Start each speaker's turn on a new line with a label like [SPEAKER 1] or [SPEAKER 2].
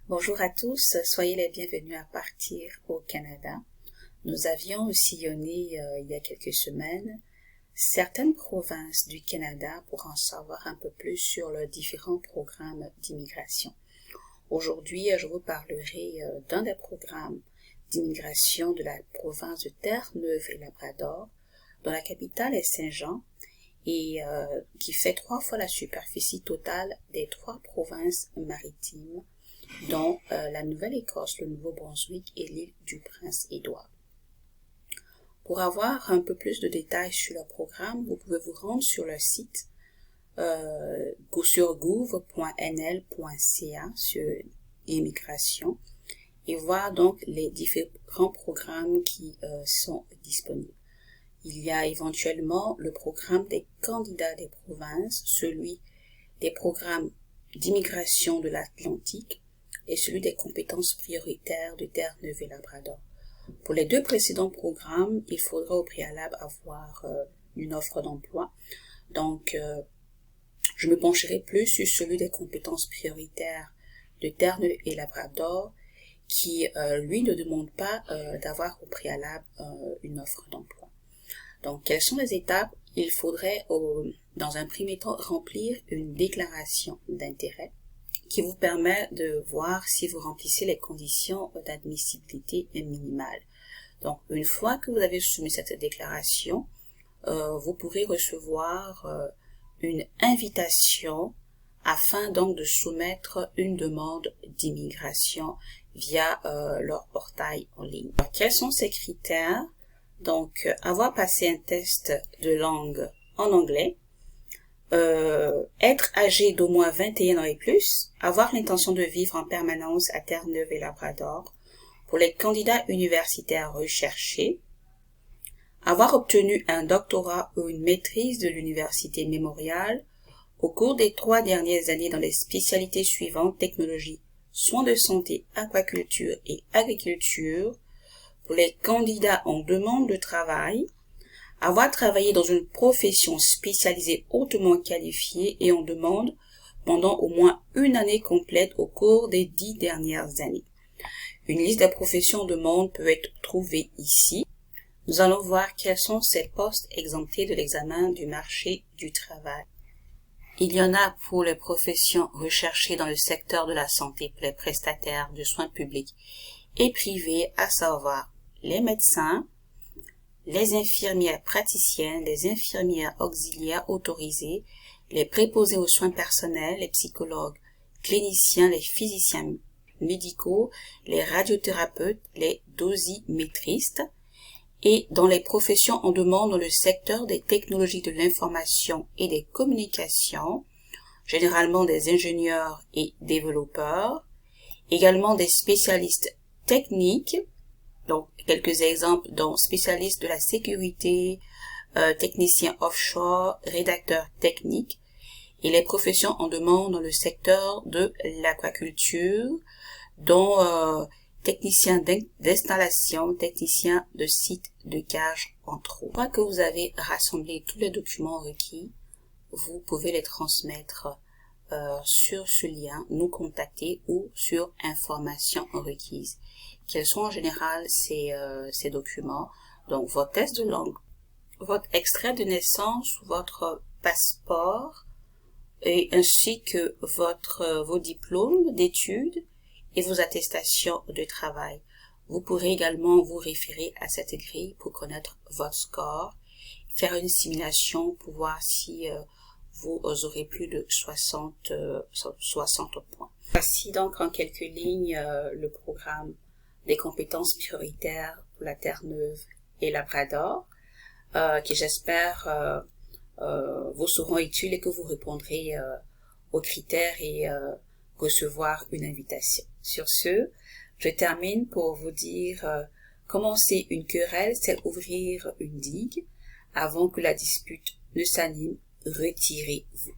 [SPEAKER 1] Bonjour à tous, soyez les bienvenus à partir au Canada. Nous avions sillonné il y a quelques semaines certaines provinces du Canada pour en savoir un peu plus sur leurs différents programmes d'immigration. Aujourd'hui, je vous parlerai d'un des programmes d'immigration de la province de Terre-Neuve et Labrador, dont la capitale est Saint-Jean, et qui fait 3 fois la superficie totale des 3 provinces maritimes, dont la Nouvelle-Écosse, le Nouveau-Brunswick et l'île du Prince-Édouard. Pour avoir un peu plus de détails sur leur programme, vous pouvez vous rendre sur leur site sur gouv.nl.ca sur immigration et voir donc les différents programmes qui sont disponibles. Il y a éventuellement le programme des candidats des provinces, celui des programmes d'immigration de l'Atlantique et celui des compétences prioritaires de Terre-Neuve et Labrador. Pour les 2 précédents programmes, il faudra au préalable avoir une offre d'emploi. Donc, je me pencherai plus sur celui des compétences prioritaires de Terre-Neuve et Labrador qui, lui, ne demande pas d'avoir au préalable une offre d'emploi. Donc, quelles sont les étapes? Il faudrait, dans un premier temps, remplir une déclaration d'intérêt qui vous permet de voir si vous remplissez les conditions d'admissibilité minimales. Donc, une fois que vous avez soumis cette déclaration, vous pourrez recevoir une invitation afin donc de soumettre une demande d'immigration via leur portail en ligne. Alors, quels sont ces critères? Donc, avoir passé un test de langue en anglais, être âgé d'au moins 21 ans et plus, avoir l'intention de vivre en permanence à Terre-Neuve et Labrador, pour les candidats universitaires recherchés, avoir obtenu un doctorat ou une maîtrise de l'université Mémorial au cours des 3 dernières années dans les spécialités suivantes: technologie, soins de santé, aquaculture et agriculture. Pour les candidats en demande de travail, avoir travaillé dans une profession spécialisée hautement qualifiée et en demande pendant au moins 1 année complète au cours des 10 dernières années. Une liste des professions en demande peut être trouvée ici. Nous allons voir quels sont ces postes exemptés de l'examen du marché du travail. Il y en a pour les professions recherchées dans le secteur de la santé pour les prestataires de soins publics et privés, à savoir les médecins, les infirmières praticiennes, les infirmières auxiliaires autorisées, les préposés aux soins personnels, les psychologues, cliniciens, les physiciens médicaux, les radiothérapeutes, les dosimétristes, et dans les professions en demande dans le secteur des technologies de l'information et des communications, généralement des ingénieurs et développeurs, également des spécialistes techniques, donc quelques exemples dont spécialistes de la sécurité, techniciens offshore, rédacteurs techniques, et les professions en demande dans le secteur de l'aquaculture, dont techniciens d'installation, techniciens de site de cage, entre autres. Une fois que vous avez rassemblé tous les documents requis, vous pouvez les transmettre sur ce lien, nous contacter, ou sur informations requises. Quels sont en général ces documents? Donc, votre test de langue, votre extrait de naissance, votre passeport, et ainsi que vos diplômes d'études et vos attestations de travail. Vous pourrez également vous référer à cette grille pour connaître votre score, faire une simulation pour voir si vous aurez plus de 60 points. Voici donc en quelques lignes le programme des compétences prioritaires pour la Terre-Neuve et Labrador, qui j'espère vous seront utiles et que vous répondrez aux critères et recevoir une invitation. Sur ce, je termine pour vous dire commencer une querelle, c'est ouvrir une digue. Avant que la dispute ne s'anime, retirez-vous.